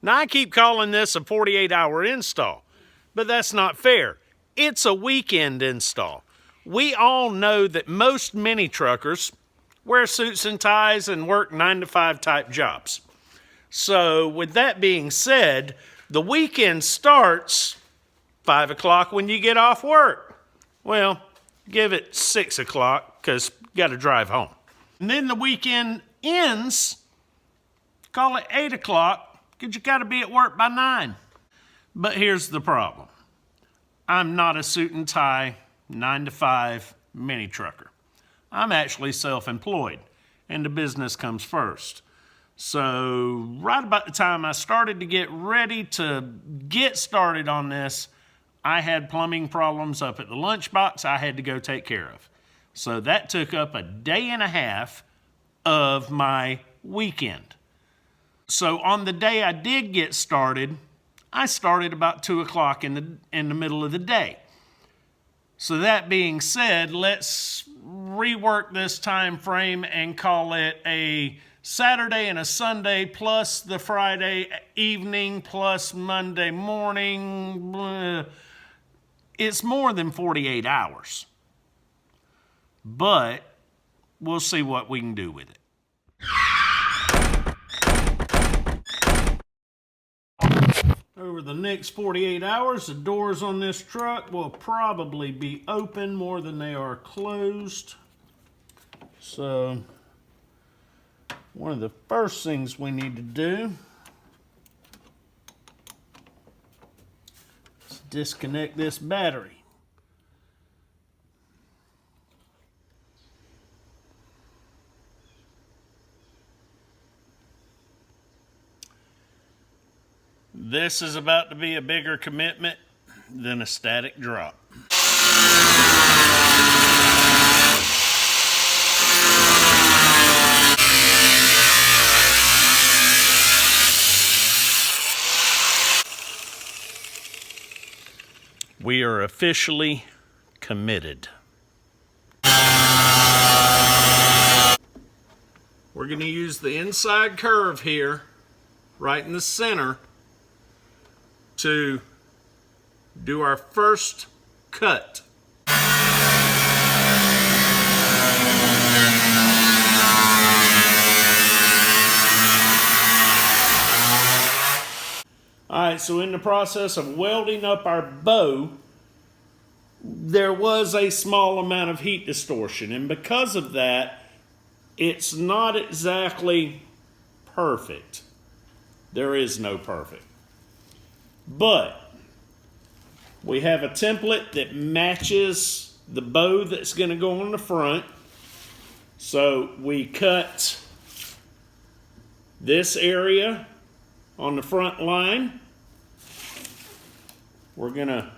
Now, I keep calling this a 48-hour install, but that's not fair. It's a weekend install. We all know that most mini truckers wear suits and ties and work 9-to-5 type jobs. So with that being said, the weekend starts 5 o'clock when you get off work. Well, give it 6 o'clock because you got to drive home. And then the weekend ends, call it 8 o'clock because you got to be at work by 9. But here's the problem. I'm not a suit and tie, 9-to-5 mini trucker. I'm actually self-employed, and the business comes first. So right about the time I started to get ready to get started on this, I had plumbing problems up at the lunchbox I had to go take care of. So that took up a day and a half of my weekend. So on the day I did get started, I started about 2 o'clock in the middle of the day. So that being said, let's rework this time frame and call it a Saturday and a Sunday plus the Friday evening plus Monday morning. It's more than 48 hours. But we'll see what we can do with it. Over the next 48 hours, the doors on this truck will probably be open more than they are closed. So, one of the first things we need to do is disconnect this battery. This is about to be a bigger commitment than a static drop. We are officially committed. We're going to use the inside curve here, right in the center, to do our first cut. Alright, so in the process of welding up our bow, there was a small amount of heat distortion, and because of that, it's not exactly perfect. There is no perfect. But we have a template that matches the bow that's going to go on the front. So we cut this area on the front line. We're going to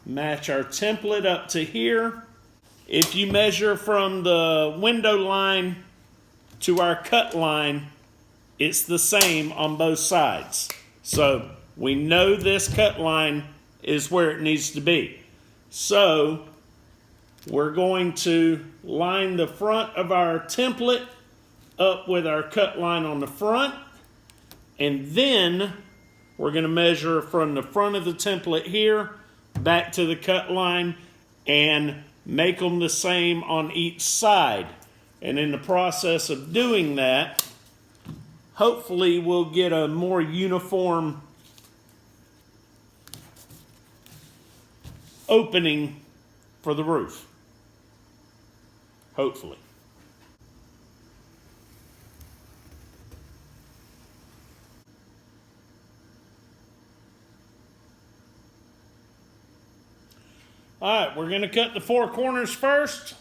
match our template up to here. If you measure from the window line to our cut line, it's the same on both sides. So we know this cut line is where it needs to be. So we're going to line the front of our template up with our cut line on the front, and then we're going to measure from the front of the template here back to the cut line and make them the same on each side. And in the process of doing that, hopefully we'll get a more uniform opening for the roof. Hopefully. Alright, we're going to cut the four corners first.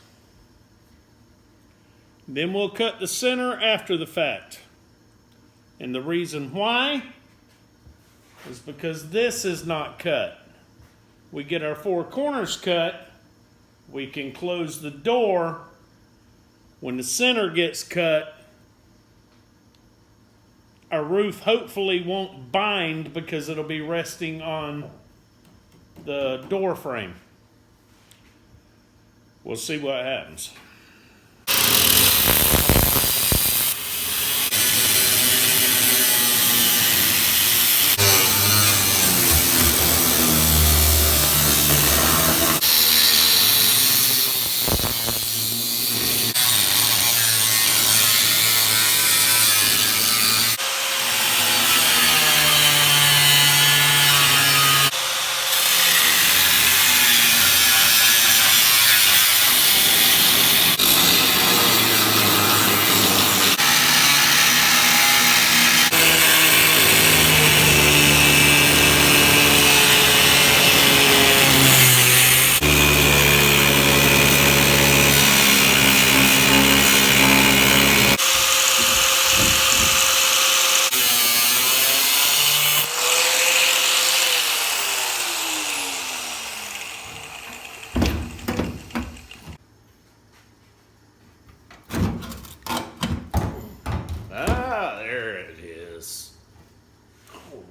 Then we'll cut the center after the fact. And the reason why is because this is not cut. We get our four corners cut, we can close the door. When the center gets cut, our roof hopefully won't bind because it'll be resting on the door frame. We'll see what happens.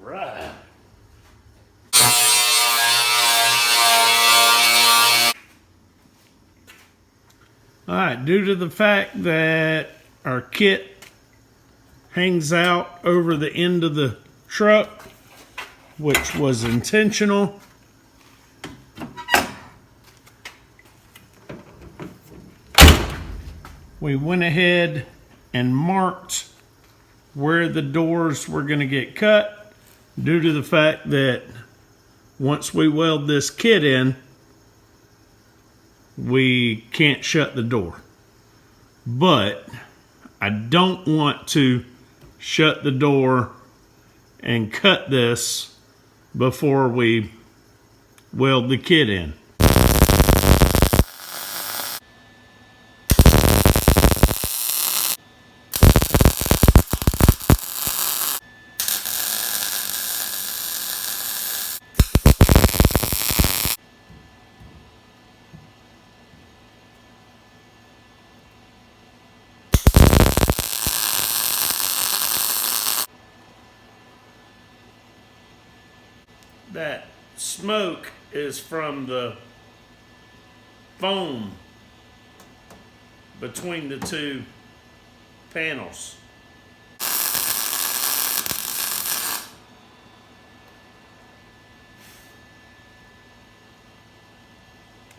Right. All right, due to the fact that our kit hangs out over the end of the truck, which was intentional, we went ahead and marked where the doors were going to get cut, due to the fact that once we weld this kit in, we can't shut the door. But I don't want to shut the door and cut this before we weld the kit in. That smoke is from the foam between the two panels.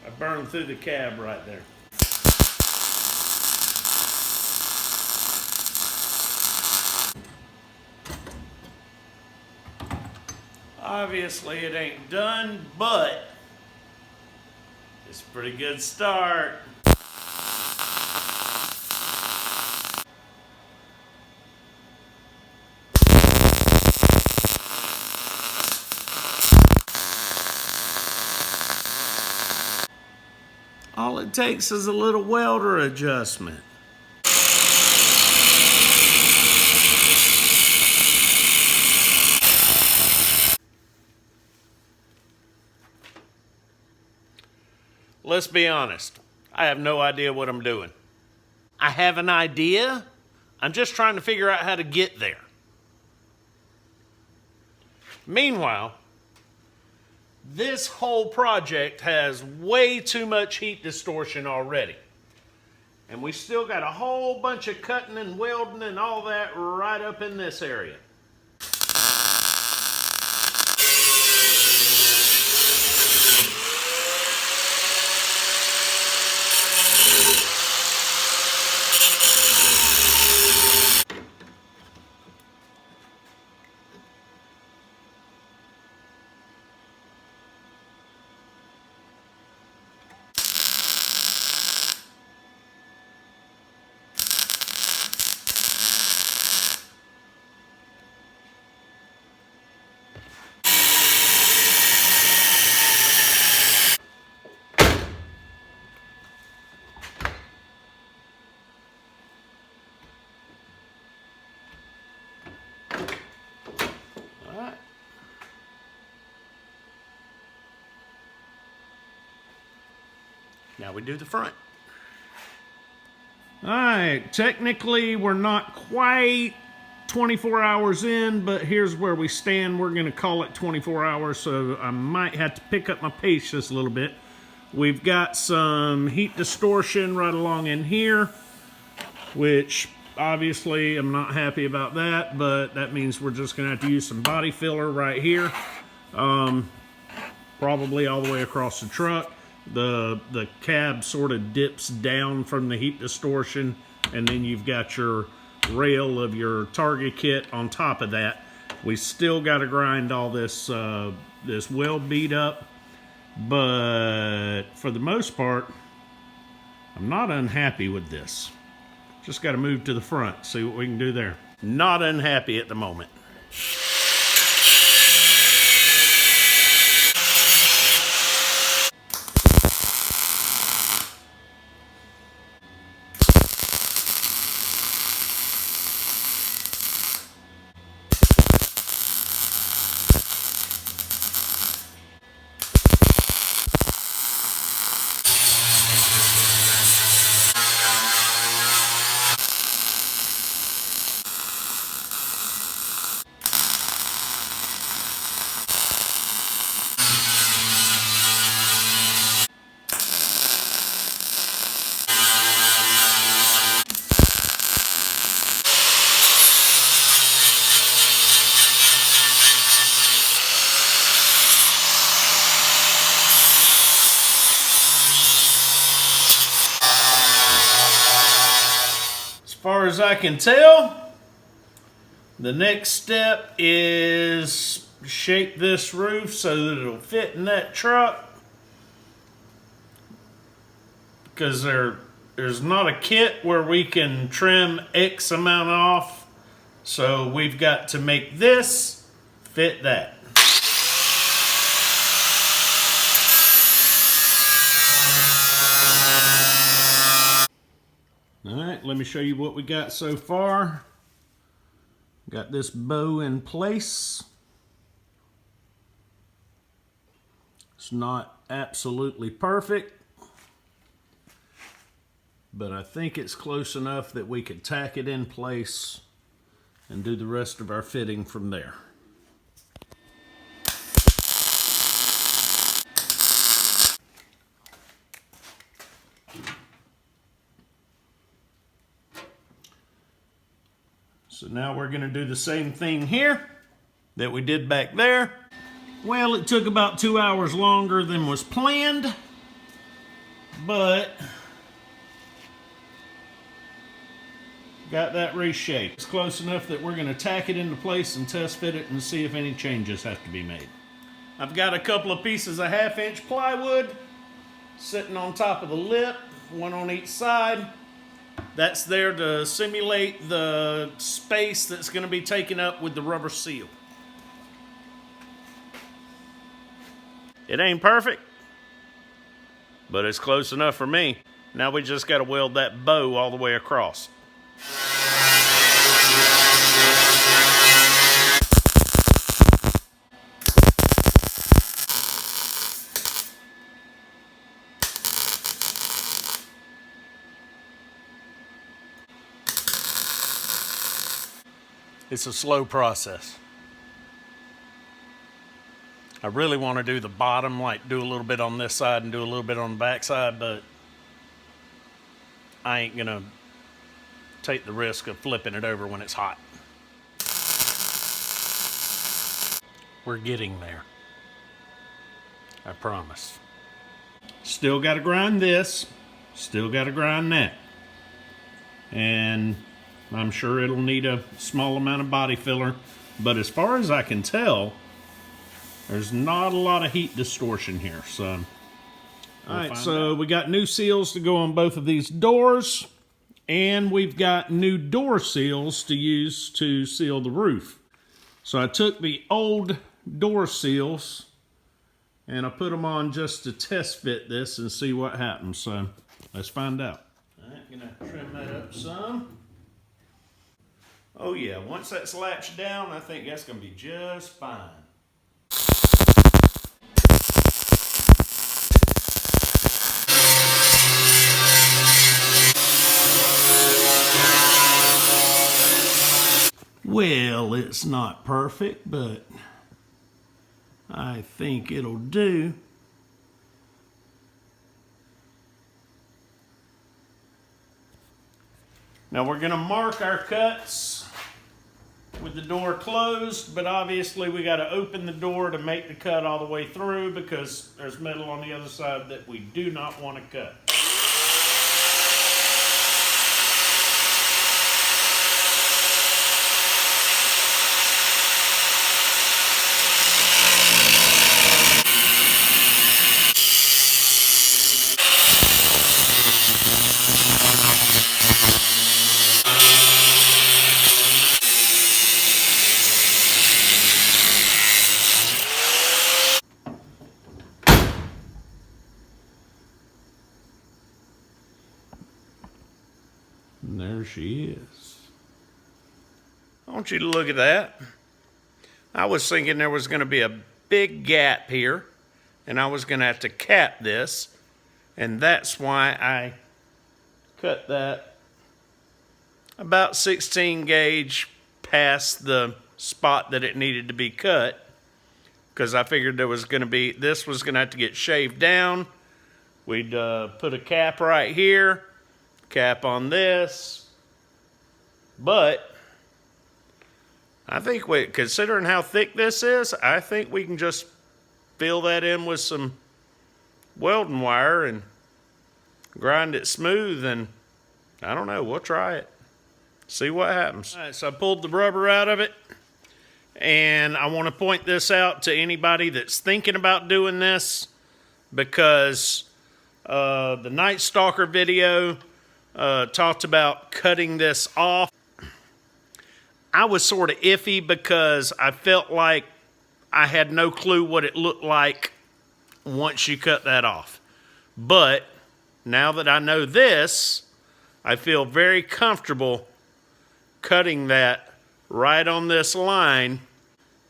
I burned through the cab right there. Obviously it ain't done, but it's a pretty good start. All it takes is a little welder adjustment. Let's be honest, I have no idea what I'm doing. I have an idea, I'm just trying to figure out how to get there. Meanwhile, this whole project has way too much heat distortion already. And we still got a whole bunch of cutting and welding and all that right up in this area. Now we do the front. All right, technically we're not quite 24 hours in, but here's where we stand. We're gonna call it 24 hours, so I might have to pick up my pace just a little bit. We've got some heat distortion right along in here, which obviously I'm not happy about that, but that means we're just gonna have to use some body filler right here. Probably all the way across the truck. The cab sort of dips down from the heat distortion, and then you've got your rail of your Targa kit on top of that. We still got to grind all this this weld bead up, but for the most part, I'm not unhappy with this. Just got to move to the front, see what we can do there. Not unhappy at the moment. far as I can tell, the next step is shape this roof so that it'll fit in that truck. Because there's not a kit where we can trim X amount off. So we've got to make this fit that. Alright, let me show you what we got so far. Got this bow in place. It's not absolutely perfect, but I think it's close enough that we could tack it in place and do the rest of our fitting from there. So now we're going to do the same thing here that we did back there. Well, it took about 2 hours longer than was planned, but got that reshaped. It's close enough that we're going to tack it into place and test fit it and see if any changes have to be made. I've got a couple of pieces of 1/2-inch plywood sitting on top of the lip, one on each side. That's there to simulate the space that's going to be taken up with the rubber seal. It ain't perfect, but it's close enough for me. Now we just got to weld that bow all the way across. It's a slow process. I really want to do the bottom, like do a little bit on this side and do a little bit on the back side, but I ain't gonna take the risk of flipping it over when it's hot. We're getting there. I promise. Still gotta grind this, still gotta grind that. And I'm sure it'll need a small amount of body filler, but as far as I can tell, there's not a lot of heat distortion here, so. All right, so we got new seals to go on both of these doors, and we've got new door seals to use to seal the roof. So I took the old door seals and I put them on just to test fit this and see what happens. So let's find out. All right, gonna trim that up some. Oh yeah, once that's latched down, I think that's gonna be just fine. Well, it's not perfect, but I think it'll do. Now we're going to mark our cuts with the door closed, but obviously we got to open the door to make the cut all the way through because there's metal on the other side that we do not want to cut. And there she is. I want you to look at that. I was thinking there was going to be a big gap here, and I was going to have to cap this, and that's why I cut that about 16 gauge past the spot that it needed to be cut, because I figured there was going to be, this was going to have to get shaved down. We'd put a cap right here, cap on this, but I think considering how thick this is, I think we can just fill that in with some welding wire and grind it smooth, and I don't know, we'll try it. See what happens. All right, so I pulled the rubber out of it, and I want to point this out to anybody that's thinking about doing this, because the Night Stalker video talked about cutting this off. I was sort of iffy because I felt like I had no clue what it looked like once you cut that off. But now that I know this, I feel very comfortable cutting that right on this line,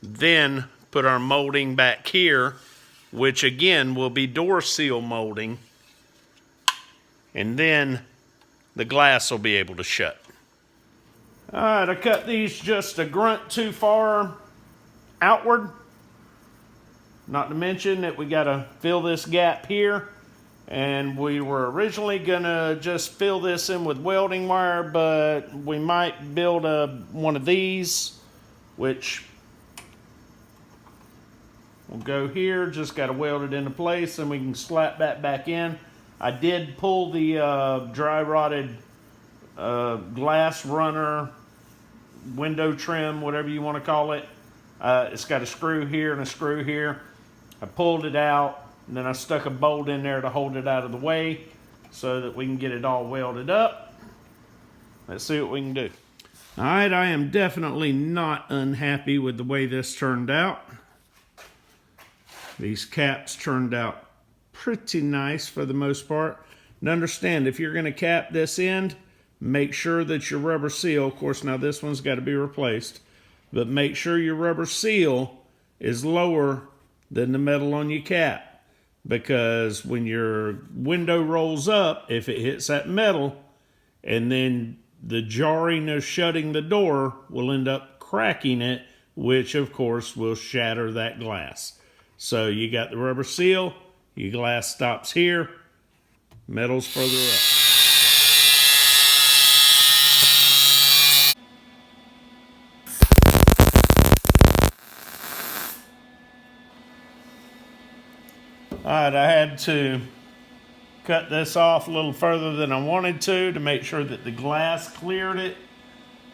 then put our molding back here, which again will be door seal molding, and then the glass will be able to shut. All right, I cut these just a grunt too far outward. Not to mention that we got to fill this gap here, and we were originally gonna just fill this in with welding wire, but we might build one of these, which will go here. Just got to weld it into place, and we can slap that back in. I did pull the dry rotted glass runner, window trim, whatever you want to call it. It's got a screw here and a screw here. I pulled it out, and then I stuck a bolt in there to hold it out of the way so that we can get it all welded up. Let's see what we can do. All right, I am definitely not unhappy with the way this turned out. These caps turned out pretty nice for the most part. And understand, if you're going to cap this end, make sure that your rubber seal, of course now this one's got to be replaced, but make sure your rubber seal is lower than the metal on your cap, because when your window rolls up, if it hits that metal, and then the jarring of shutting the door will end up cracking it, which of course will shatter that glass. So you got the rubber seal, your glass stops here, metal's further up. All right, I had to cut this off a little further than I wanted to make sure that the glass cleared it.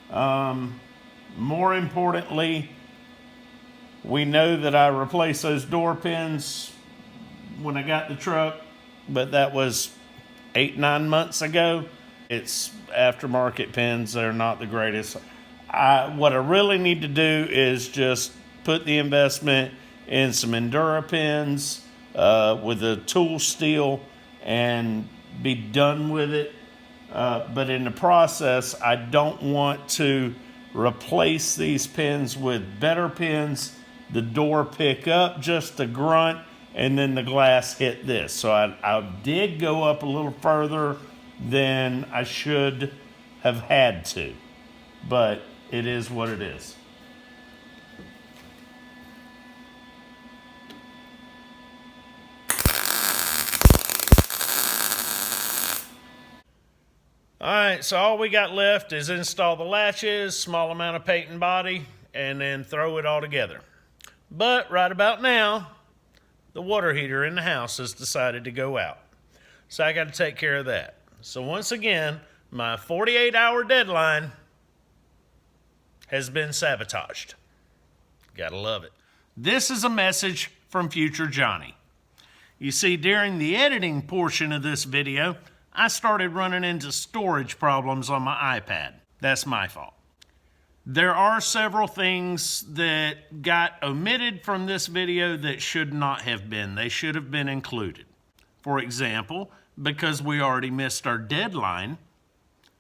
More importantly, we know that I replaced those door pins when I got the truck, but that was 8-9 months ago. It's aftermarket pins. They're not the greatest. What I really need to do is just put the investment in some Endura pins with a tool steel and be done with it. But in the process, I don't want to replace these pins with better pins. The door pick up just a grunt, and then the glass hit this. So I did go up a little further than I should have had to, but it is what it is. All right, so all we got left is install the latches, small amount of paint and body, and then throw it all together. But right about now, the water heater in the house has decided to go out. So I got to take care of that. So once again, my 48-hour deadline has been sabotaged. Gotta love it. This is a message from future Johnny. You see, during the editing portion of this video, I started running into storage problems on my iPad. That's my fault. There are several things that got omitted from this video that should not have been. They should have been included. For example, because we already missed our deadline,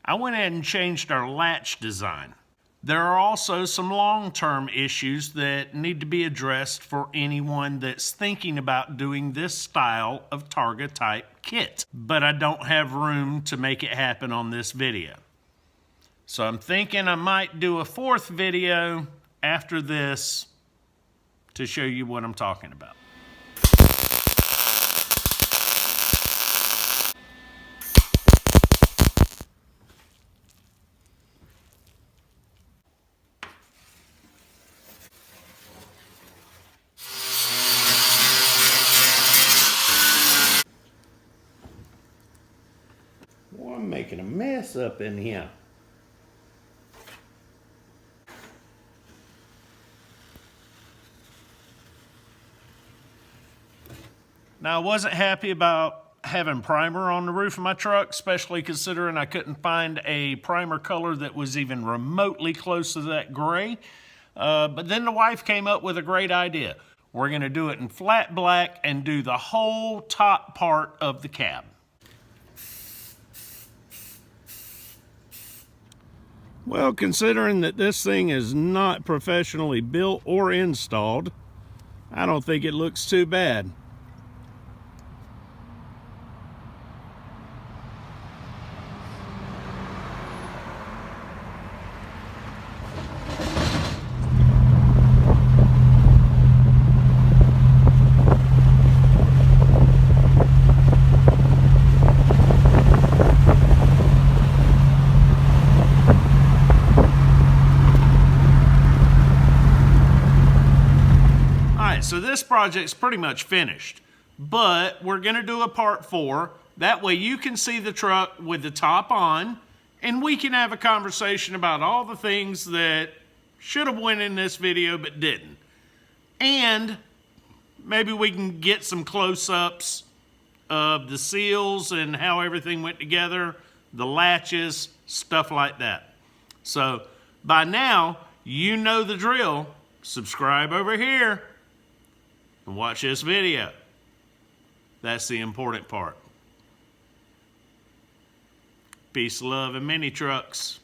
I went ahead and changed our latch design. There are also some long-term issues that need to be addressed for anyone that's thinking about doing this style of Targa type kit. But I don't have room to make it happen on this video. So I'm thinking I might do a fourth video after this to show you what I'm talking about. Well, I'm making a mess up in here. Now, I wasn't happy about having primer on the roof of my truck, especially considering I couldn't find a primer color that was even remotely close to that gray. But then the wife came up with a great idea. We're going to do it in flat black and do the whole top part of the cab. Well, considering that this thing is not professionally built or installed, I don't think it looks too bad. So this project's pretty much finished, but we're gonna do a part 4. That way you can see the truck with the top on, and we can have a conversation about all the things that should have went in this video but didn't. And maybe we can get some close-ups of the seals and how everything went together, the latches, stuff like that. So by now, you know the drill. Subscribe over here and watch this video. That's the important part. Peace, love, and mini trucks.